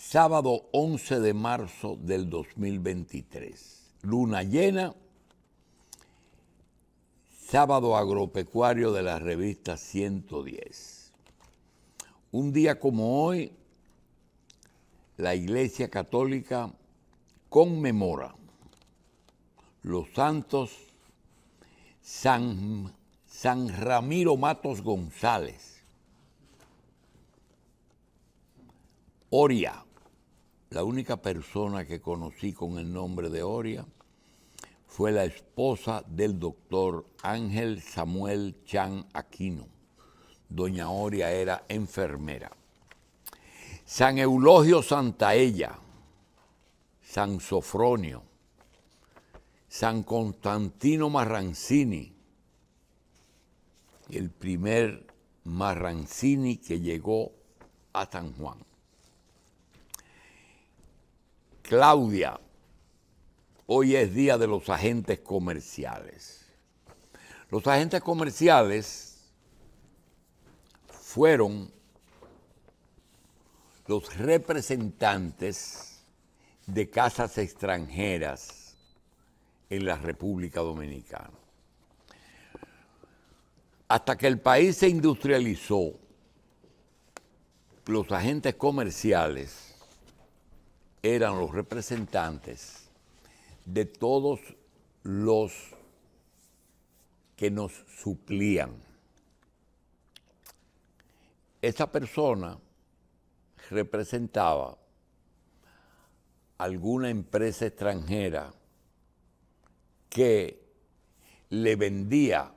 Sábado 11 de marzo del 2023. Luna llena. Sábado agropecuario de la revista 110. Un día como hoy, la Iglesia Católica conmemora los santos San Ramiro Matos González, Oria. La única persona que conocí con el nombre de Oria fue la esposa del doctor Ángel Samuel Chan Aquino. Doña Oria era enfermera. San Eulogio Santaella, San Sofronio, San Constantino Marrancini, el primer Marrancini que llegó a San Juan. Claudia, hoy es día de los agentes comerciales. Los agentes comerciales fueron los representantes de casas extranjeras en la República Dominicana. Hasta que el país se industrializó, los agentes comerciales eran los representantes de todos los que nos suplían. Esa persona representaba alguna empresa extranjera que le vendía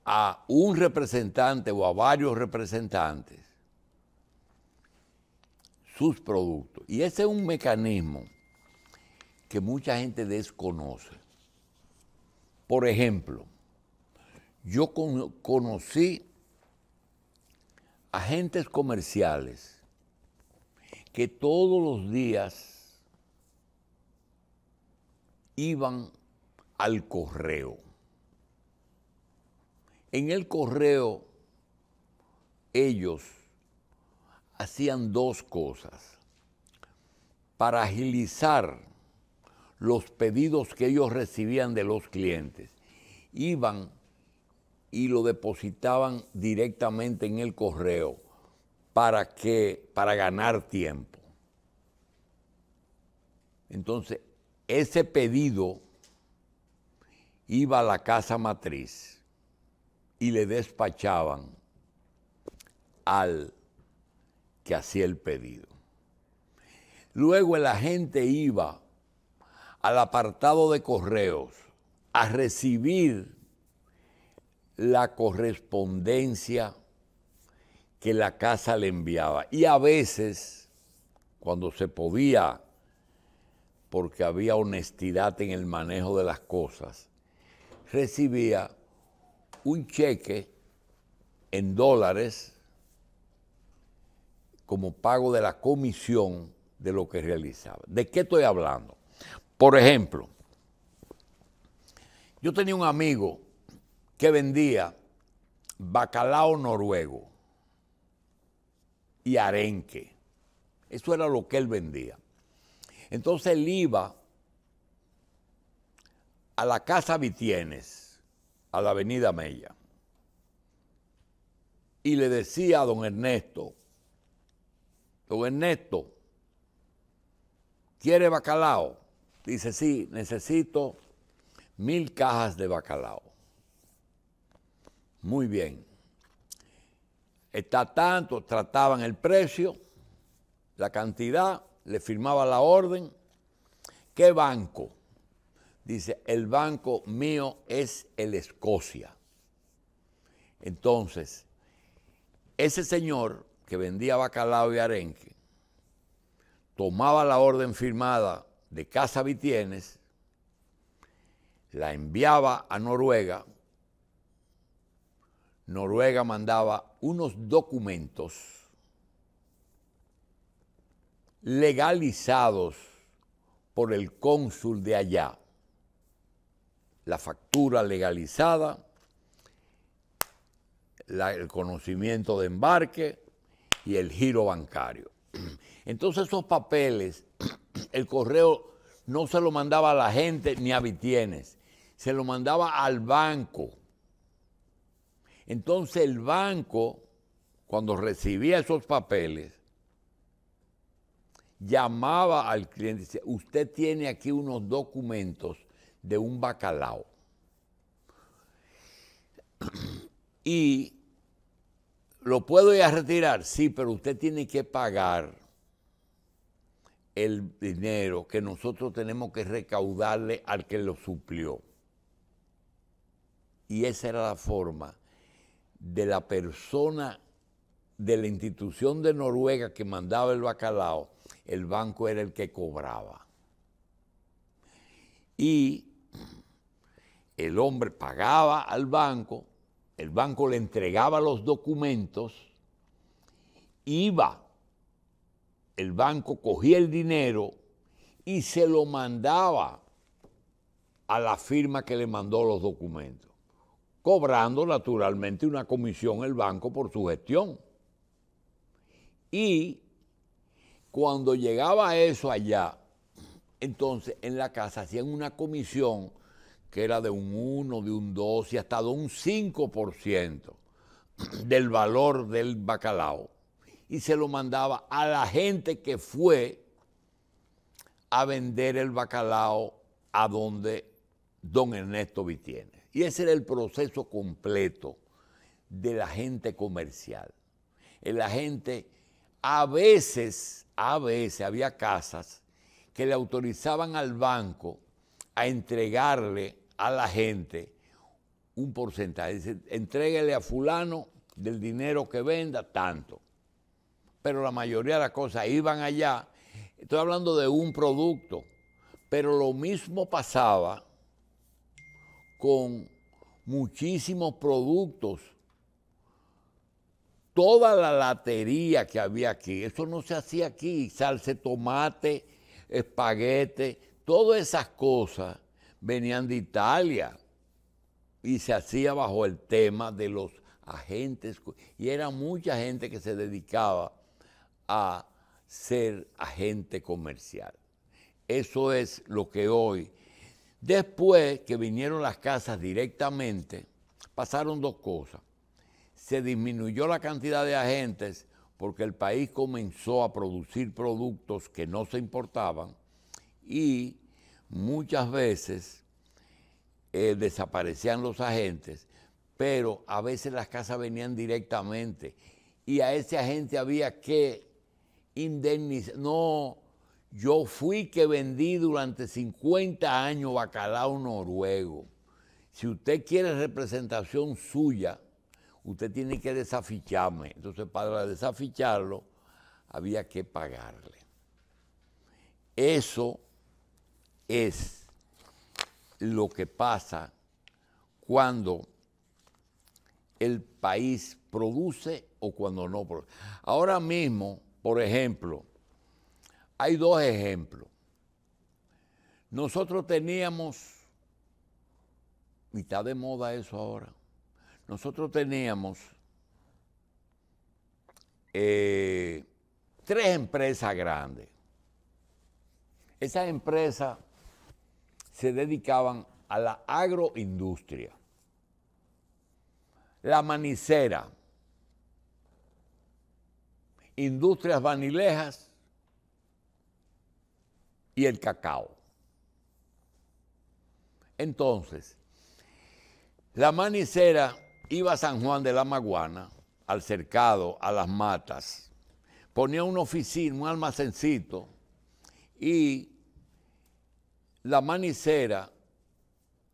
a un representante o a varios representantes sus productos. Y ese es un mecanismo que mucha gente desconoce. Por ejemplo, yo conocí agentes comerciales que todos los días iban al correo. En el correo ellos hacían dos cosas. Para agilizar los pedidos que ellos recibían de los clientes, iban y lo depositaban directamente en el correo para ganar tiempo. Entonces, ese pedido iba a la casa matriz y le despachaban al que hacía el pedido. Luego el agente iba al apartado de correos a recibir la correspondencia que la casa le enviaba. Y a veces, cuando se podía, porque había honestidad en el manejo de las cosas, recibía un cheque en dólares como pago de la comisión de lo que realizaba. ¿De qué estoy hablando? Por ejemplo, yo tenía un amigo que vendía bacalao noruego y arenque. Eso era lo que él vendía. Entonces él iba a la Casa Vitienes, a la Avenida Mella, y le decía a don Ernesto, ¿quiere bacalao? Dice, sí, necesito 1000 cajas de bacalao. Muy bien. Está tanto, trataban el precio, la cantidad, le firmaba la orden. ¿Qué banco? Dice, el banco mío es el Escocia. Entonces, ese señor que vendía bacalao y arenque tomaba la orden firmada de Casa Vitienes, la enviaba a Noruega. Noruega mandaba unos documentos legalizados por el cónsul de allá. La factura legalizada, el conocimiento de embarque y el giro bancario. Entonces esos papeles, el correo no se lo mandaba a la gente ni a Vitienes, se lo mandaba al banco. Entonces el banco, cuando recibía esos papeles, llamaba al cliente y decía, usted tiene aquí unos documentos de un bacalao. Y ¿lo puedo ir a retirar? Sí, pero usted tiene que pagar el dinero que nosotros tenemos que recaudarle al que lo suplió. Y esa era la forma de la persona de la institución de Noruega que mandaba el bacalao, el banco era el que cobraba. Y el hombre pagaba al banco, el banco le entregaba los documentos, iba, el banco cogía el dinero y se lo mandaba a la firma que le mandó los documentos, cobrando naturalmente una comisión el banco por su gestión. Y cuando llegaba eso allá, entonces en la casa hacían una comisión que era de un 1, de un 2 y hasta de un 5% del valor del bacalao. Y se lo mandaba a la gente que fue a vender el bacalao a donde don Ernesto Vitienes. Y ese era el proceso completo de la gente comercial. La gente, a veces había casas que le autorizaban al banco a entregarle a la gente un porcentaje. Dice, entréguele a fulano del dinero que venda tanto. Pero la mayoría de las cosas iban allá. Estoy hablando de un producto, pero lo mismo pasaba con muchísimos productos. Toda la latería que había aquí, eso no se hacía aquí, salsa de tomate, espaguete, todas esas cosas venían de Italia y se hacía bajo el tema de los agentes, y era mucha gente que se dedicaba a ser agente comercial. Eso es lo que hoy, después que vinieron las casas directamente, pasaron dos cosas. Se disminuyó la cantidad de agentes porque el país comenzó a producir productos que no se importaban y muchas veces desaparecían los agentes, pero a veces las casas venían directamente y a ese agente había que indemnizar. No, yo fui que vendí durante 50 años bacalao noruego. Si usted quiere representación suya, usted tiene que desaficharme. Entonces, para desaficharlo, había que pagarle. Eso es lo que pasa cuando el país produce o cuando no produce. Ahora mismo, por ejemplo, hay dos ejemplos. Nosotros teníamos, y está de moda eso ahora, nosotros teníamos 3 empresas grandes. Esas empresas se dedicaban a la agroindustria. La manicera, Industrias Vanilejas y el cacao. Entonces, la manicera iba a San Juan de la Maguana, al cercado, a las matas, ponía una oficina, un almacencito, y la manicera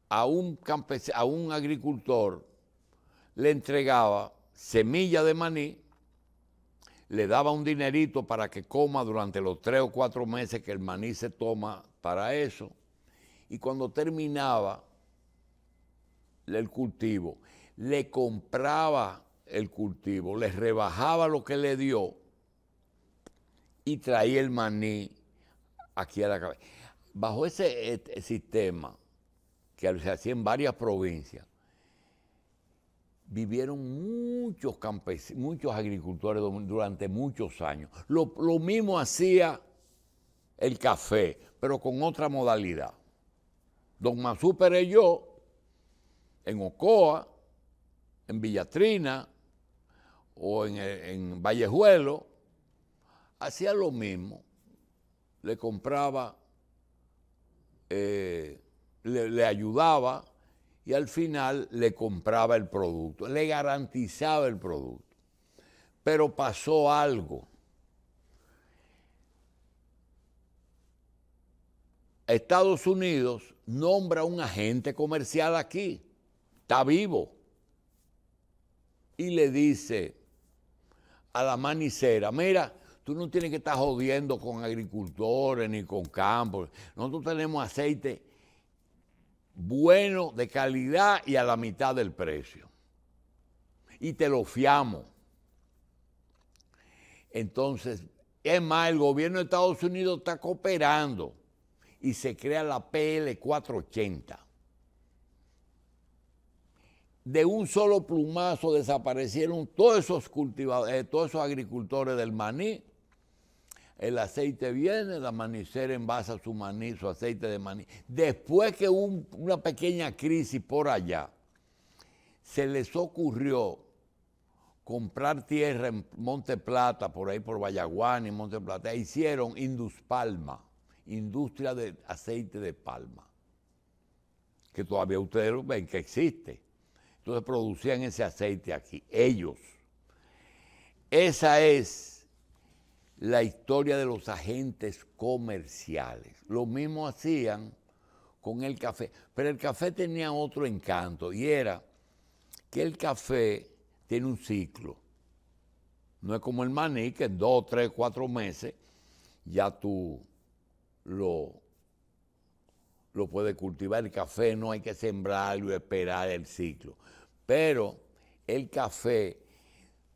a un agricultor le entregaba semilla de maní, le daba un dinerito para que coma durante los 3 o 4 meses que el maní se toma para eso, y cuando terminaba el cultivo, le compraba el cultivo, le rebajaba lo que le dio y traía el maní aquí a la cabeza. Bajo ese sistema que se hacía en varias provincias, vivieron muchos campesinos, muchos agricultores durante muchos años. Lo mismo hacía el café, pero con otra modalidad. Don Masú Pereyó, en Ocoa, en Villatrina o en Vallejuelo, hacía lo mismo. Le compraba, le ayudaba y al final le compraba el producto, le garantizaba el producto. Pero pasó algo. Estados Unidos nombra un agente comercial aquí, está vivo, y le dice a la manicera, mira, tú no tienes que estar jodiendo con agricultores ni con campos, nosotros tenemos aceite bueno, de calidad y a la mitad del precio, y te lo fiamos. Entonces, es más, el gobierno de Estados Unidos está cooperando y se crea la PL 480. De un solo plumazo desaparecieron todos esos cultivadores, todos esos agricultores del maní. El aceite viene, la manicera envasa su maní, su aceite de maní. Después que hubo una pequeña crisis por allá, se les ocurrió comprar tierra en Monte Plata, por ahí por Vallaguana y Monte Plata, e hicieron Induspalma, industria de aceite de palma, que todavía ustedes lo ven que existe. Entonces producían ese aceite aquí, ellos. Esa es la historia de los agentes comerciales. Lo mismo hacían con el café, pero el café tenía otro encanto y era que el café tiene un ciclo. No es como el maní, que en 2, 3, 4 meses ya tú lo puedes cultivar. El café no hay que sembrarlo y esperar el ciclo. Pero el café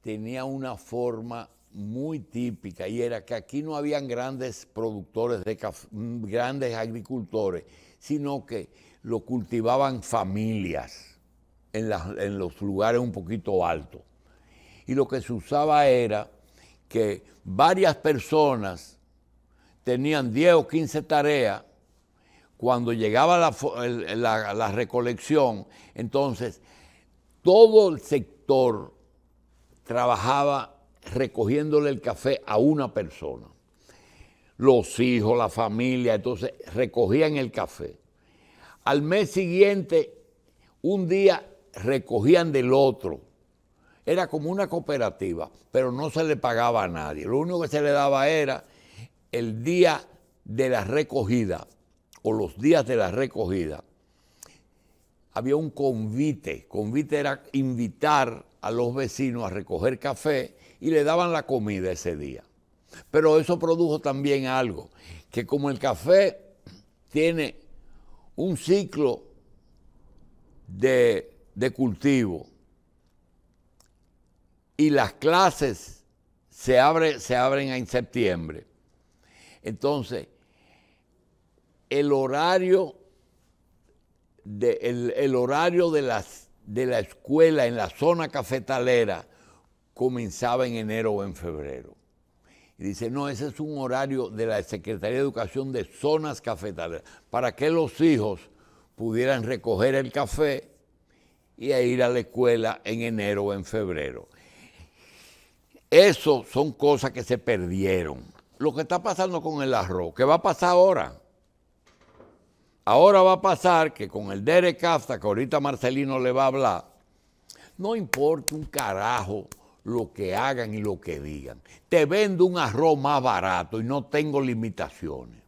tenía una forma muy típica y era que aquí no habían grandes productores de café, grandes agricultores, sino que lo cultivaban familias en los lugares un poquito altos. Y lo que se usaba era que varias personas tenían 10 o 15 tareas. Cuando llegaba la recolección, entonces todo el sector trabajaba recogiéndole el café a una persona. Los hijos, la familia, entonces recogían el café. Al mes siguiente, un día recogían del otro. Era como una cooperativa, pero no se le pagaba a nadie. Lo único que se le daba era el día de la recogida o los días de la recogida. Había un convite. Convite era invitar a los vecinos a recoger café y le daban la comida ese día. Pero eso produjo también algo, que como el café tiene un ciclo de cultivo y las clases se abren en septiembre, entonces el horario de la escuela en la zona cafetalera comenzaba en enero o en febrero. Y dice, no, ese es un horario de la Secretaría de Educación de zonas cafetaleras, para que los hijos pudieran recoger el café y ir a la escuela en enero o en febrero. Eso son cosas que se perdieron. Lo que está pasando con el arroz, ¿qué va a pasar ahora? Ahora va a pasar que con el Derek Kafta, que ahorita Marcelino le va a hablar, no importa un carajo lo que hagan y lo que digan. Te vendo un arroz más barato y no tengo limitaciones.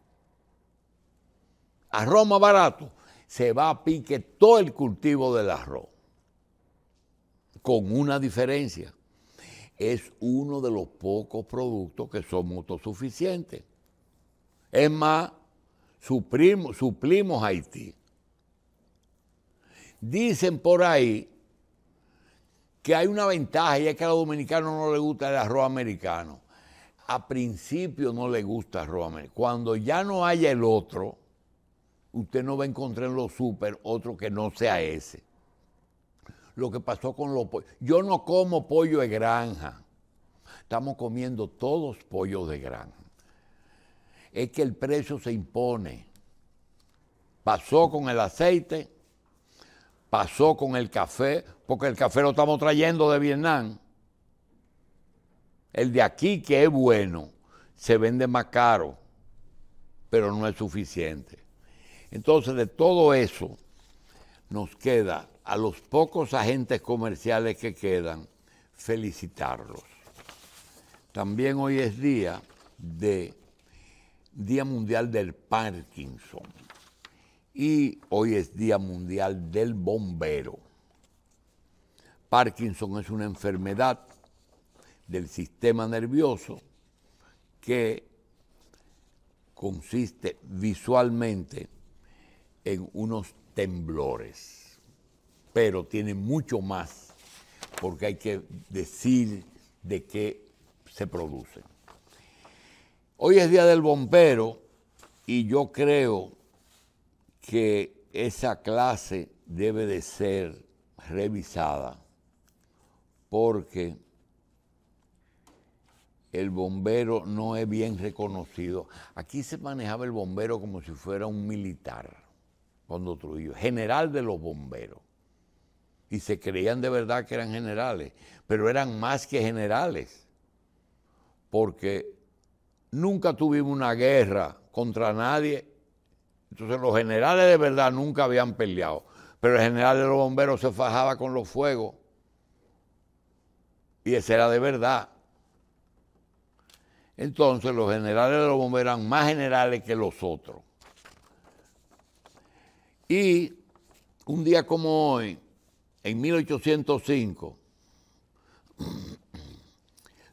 Arroz más barato, se va a pique todo el cultivo del arroz. Con una diferencia. Es uno de los pocos productos que somos autosuficientes. Es más, suplimos a Haití. Dicen por ahí que hay una ventaja y es que a los dominicanos no les gusta el arroz americano. A principio no les gusta el arroz americano. Cuando ya no haya el otro, usted no va a encontrar en los súper otro que no sea ese. lo que pasó con los pollos. Yo no como pollo de granja. Estamos comiendo todos pollos de granja. Es que el precio se impone. Pasó con el aceite, pasó con el café, porque el café lo estamos trayendo de Vietnam. El de aquí, que es bueno, se vende más caro, pero no es suficiente. Entonces, de todo eso, nos queda a los pocos agentes comerciales que quedan, felicitarlos. También hoy es Día Mundial del Parkinson y hoy es Día Mundial del Bombero. Parkinson es una enfermedad del sistema nervioso que consiste visualmente en unos temblores, pero tiene mucho más, porque hay que decir de qué se produce. Hoy es Día del Bombero y yo creo que esa clase debe de ser revisada porque el bombero no es bien reconocido. Aquí se manejaba el bombero como si fuera un militar, cuando Trujillo, general de los bomberos. Y se creían de verdad que eran generales, pero eran más que generales, porque nunca tuvimos una guerra contra nadie. Entonces los generales de verdad nunca habían peleado, pero el general de los bomberos se fajaba con los fuegos y ese era de verdad. Entonces los generales de los bomberos eran más generales que los otros. Y un día como hoy, en 1805,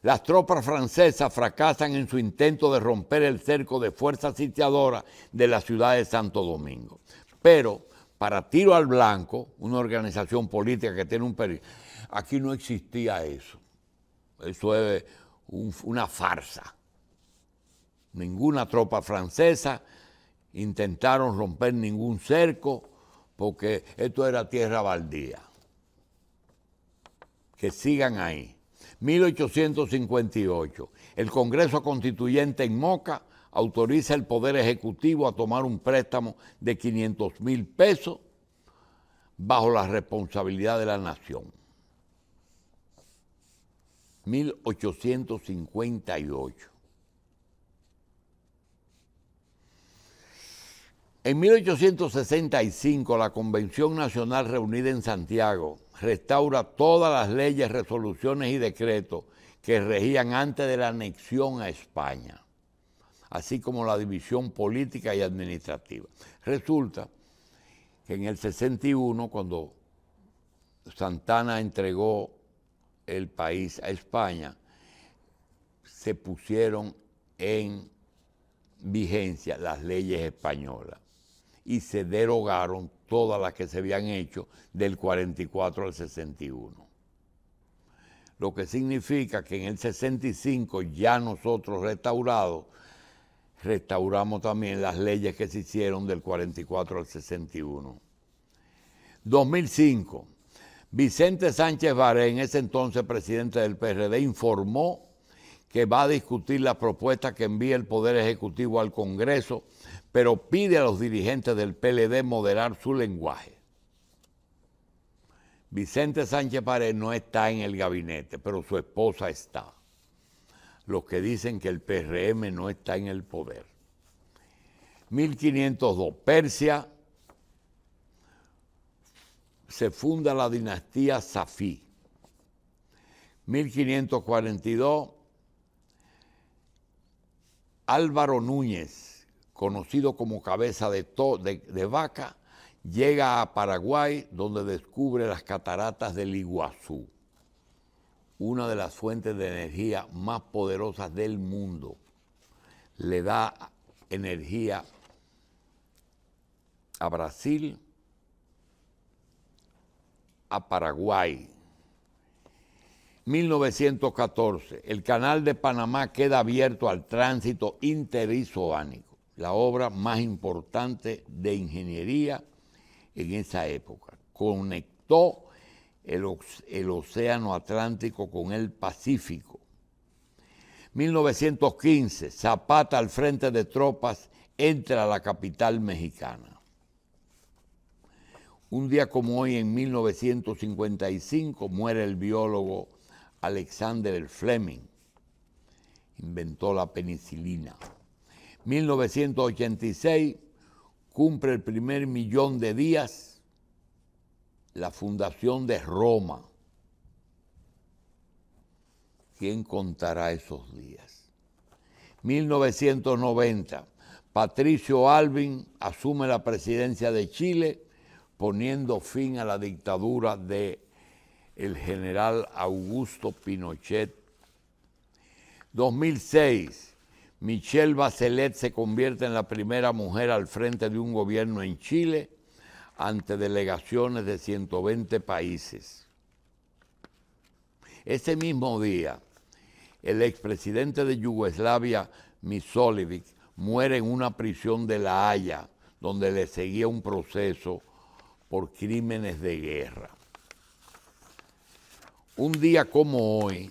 las tropas francesas fracasan en su intento de romper el cerco de fuerzas sitiadoras de la ciudad de Santo Domingo. Pero para Tiro al Blanco, una organización política que tiene un periodo, aquí no existía eso. Eso es una farsa. Ninguna tropa francesa intentaron romper ningún cerco porque esto era tierra baldía. Que sigan ahí. 1858. El Congreso Constituyente en Moca autoriza al Poder Ejecutivo a tomar un préstamo de 500,000 pesos bajo la responsabilidad de la nación. 1858. En 1865, la Convención Nacional reunida en Santiago restaura todas las leyes, resoluciones y decretos que regían antes de la anexión a España, así como la división política y administrativa. Resulta que en el 61, cuando Santana entregó el país a España, se pusieron en vigencia las leyes españolas y se derogaron todas las que se habían hecho del 44 al 61. Lo que significa que en el 65 ya nosotros restauramos también las leyes que se hicieron del 44 al 61. 2005, Vicente Sánchez Barén, ese entonces presidente del PRD, informó que va a discutir la propuesta que envía el Poder Ejecutivo al Congreso, pero pide a los dirigentes del PLD moderar su lenguaje. Vicente Sánchez Barén no está en el gabinete, pero su esposa está. Los que dicen que el PRM no está en el poder. 1502, Persia, se funda la dinastía Safí. 1542, Álvaro Núñez, conocido como Cabeza de Vaca, llega a Paraguay, donde descubre las cataratas del Iguazú, una de las fuentes de energía más poderosas del mundo. Le da energía a Brasil, a Paraguay. 1914, el canal de Panamá queda abierto al tránsito interoceánico, la obra más importante de ingeniería en esa época. Conectó el Océano Atlántico con el Pacífico. 1915, Zapata al frente de tropas entra a la capital mexicana. Un día como hoy, en 1955, muere el biólogo Alexander Fleming. Inventó la penicilina. 1986, cumple el primer millón de días la fundación de Roma. ¿Quién contará esos días? 1990, Patricio Aylwin asume la presidencia de Chile, poniendo fin a la dictadura del general Augusto Pinochet. 2006, Michelle Bachelet se convierte en la primera mujer al frente de un gobierno en Chile ante delegaciones de 120 países. Ese mismo día, el expresidente de Yugoslavia, Milošević, muere en una prisión de La Haya, donde le seguía un proceso por crímenes de guerra. Un día como hoy,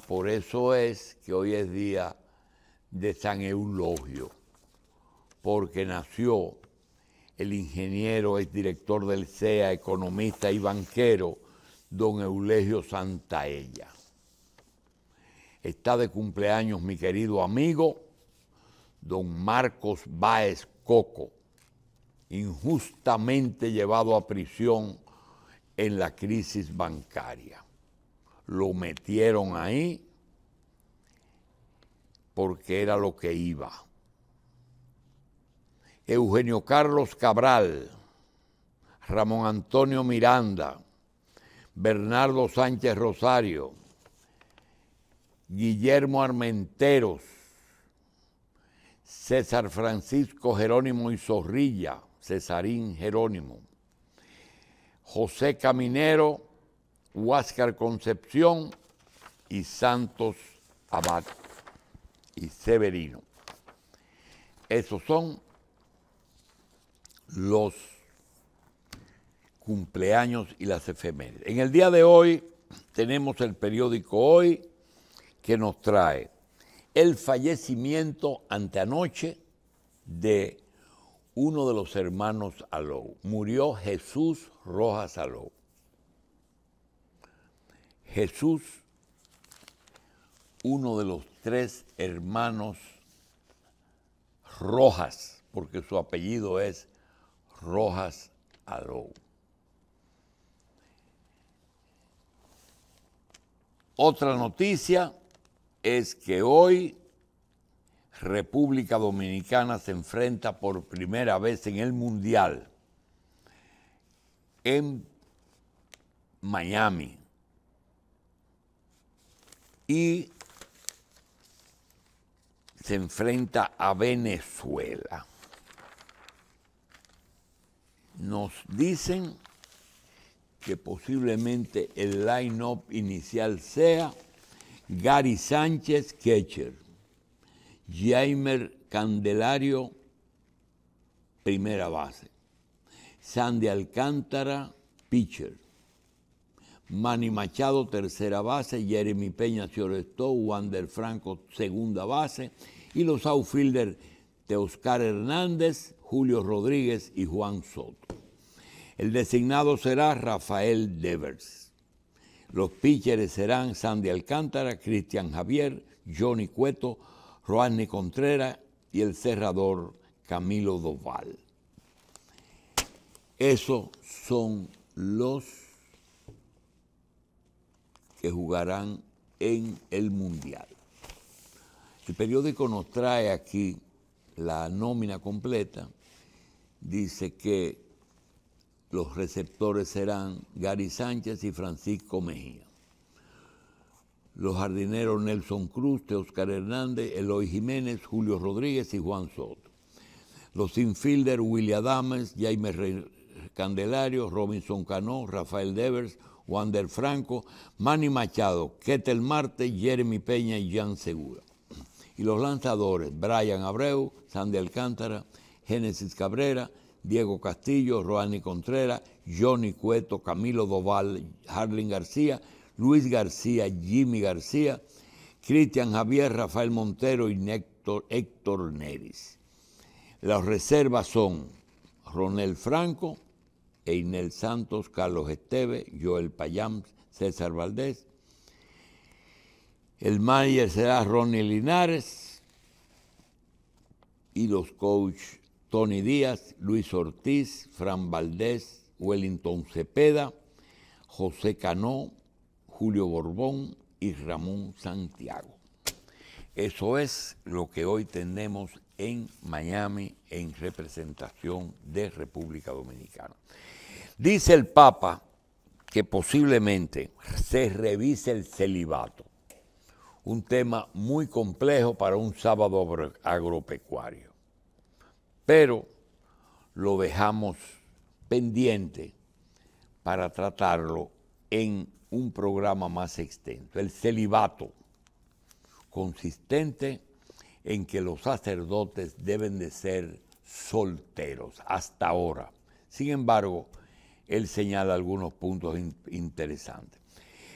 por eso es que hoy es día de San Eulogio, porque nació el ingeniero, exdirector del CEA, economista y banquero, don Eulogio Santaella. Está de cumpleaños mi querido amigo, don Marcos Báez Coco, injustamente llevado a prisión en la crisis bancaria. Lo metieron ahí porque era lo que iba. Eugenio Carlos Cabral, Ramón Antonio Miranda, Bernardo Sánchez Rosario, Guillermo Armenteros, César Francisco Jerónimo y Zorrilla, Cesarín Jerónimo, José Caminero, Huáscar Concepción y Santos Abad y Severino. Esos son los cumpleaños y las efemérides. En el día de hoy tenemos el periódico Hoy, que nos trae el fallecimiento anteanoche de uno de los hermanos Alou. Murió Jesús Rojas Alou. Jesús, uno de los 3 hermanos Rojas, porque su apellido es Rojas Alou. Otra noticia es que hoy República Dominicana se enfrenta por primera vez en el Mundial en Miami y se enfrenta a Venezuela. Nos dicen que posiblemente el line-up inicial sea Gary Sánchez, catcher, Jaimer Candelario, primera base, Sandy Alcántara, pitcher, Manny Machado, tercera base, Jeremy Peña, shortstop, Wander Franco, segunda base, y los outfielders Teoscar Hernández, Julio Rodríguez y Juan Soto. El designado será Rafael Devers. Los pitchers serán Sandy Alcántara, Cristian Javier, Johnny Cueto, Roanny Contreras y el cerrador Camilo Doval. Esos son los que jugarán en el Mundial. El periódico nos trae aquí la nómina completa. Dice que los receptores serán Gary Sánchez y Francisco Mejía. Los jardineros Nelson Cruz, Teoscar Hernández, Eloy Jiménez, Julio Rodríguez y Juan Soto. Los infielders William Adames, Jaime Candelario, Robinson Cano, Rafael Devers, Wander Franco, Manny Machado, Ketel Marte, Jeremy Peña y Jan Segura. Y los lanzadores Brian Abreu, Sandy Alcántara, Génesis Cabrera, Diego Castillo, Roani Contreras, Johnny Cueto, Camilo Doval, Harlin García, Luis García, Jimmy García, Cristian Javier, Rafael Montero y Héctor Neris. Las reservas son Ronel Franco, Einel Santos, Carlos Esteve, Joel Payán, César Valdés. El manager será Ronnie Linares y los coaches Tony Díaz, Luis Ortiz, Fran Valdés, Wellington Cepeda, José Cano, Julio Borbón y Ramón Santiago. Eso es lo que hoy tenemos en Miami en representación de República Dominicana. Dice el Papa que posiblemente se revise el celibato, un tema muy complejo para un sábado agropecuario, pero lo dejamos pendiente para tratarlo en un programa más extenso. El celibato, consistente en que los sacerdotes deben de ser solteros hasta ahora. Sin embargo, él señala algunos puntos interesantes.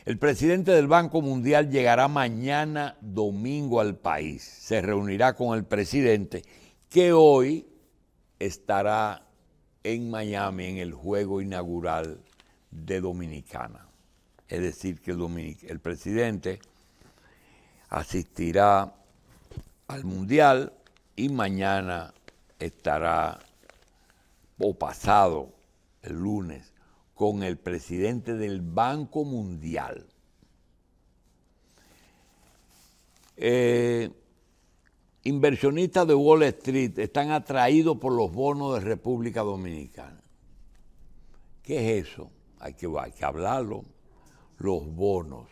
El presidente del Banco Mundial llegará mañana domingo al país. Se reunirá con el presidente que hoy estará en Miami en el juego inaugural de Dominicana. Es decir, que el presidente asistirá al Mundial y mañana estará, o pasado el lunes, con el presidente del Banco Mundial. Inversionistas de Wall Street están atraídos por los bonos de República Dominicana. ¿Qué es eso? Hay que hablarlo. Los bonos.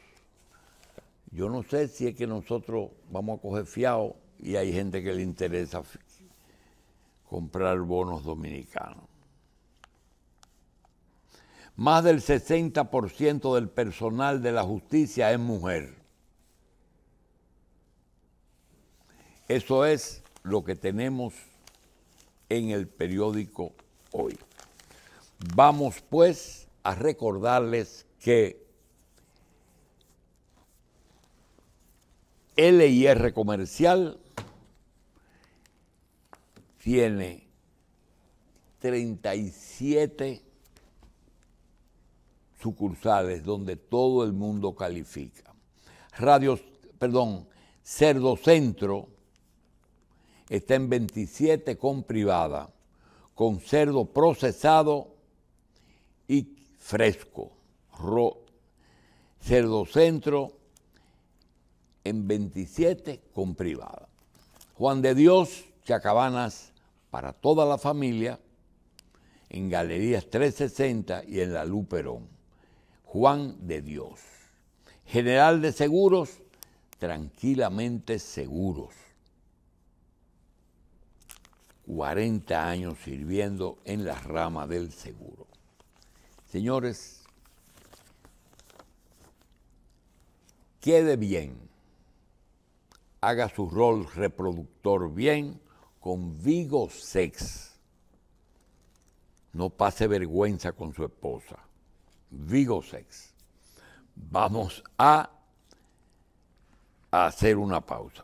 Yo no sé si es que nosotros vamos a coger fiado y hay gente que le interesa comprar bonos dominicanos. Más del 60% del personal de la justicia es mujer. Eso es lo que tenemos en el periódico hoy. Vamos pues a recordarles que LIR Comercial tiene 37 sucursales donde todo el mundo califica. Cerdo Centro está en 27 con privada, con cerdo procesado y fresco. Cerdo Centro en 27 con privada. Juan de Dios, Chacabanas, para toda la familia, en Galerías 360 y en la Luperón. Juan de Dios. General de Seguros, tranquilamente seguros. 40 años sirviendo en la rama del seguro. Señores, quede bien. Haga su rol reproductor bien con Vigosex. No pase vergüenza con su esposa. Vigosex. Vamos a hacer una pausa.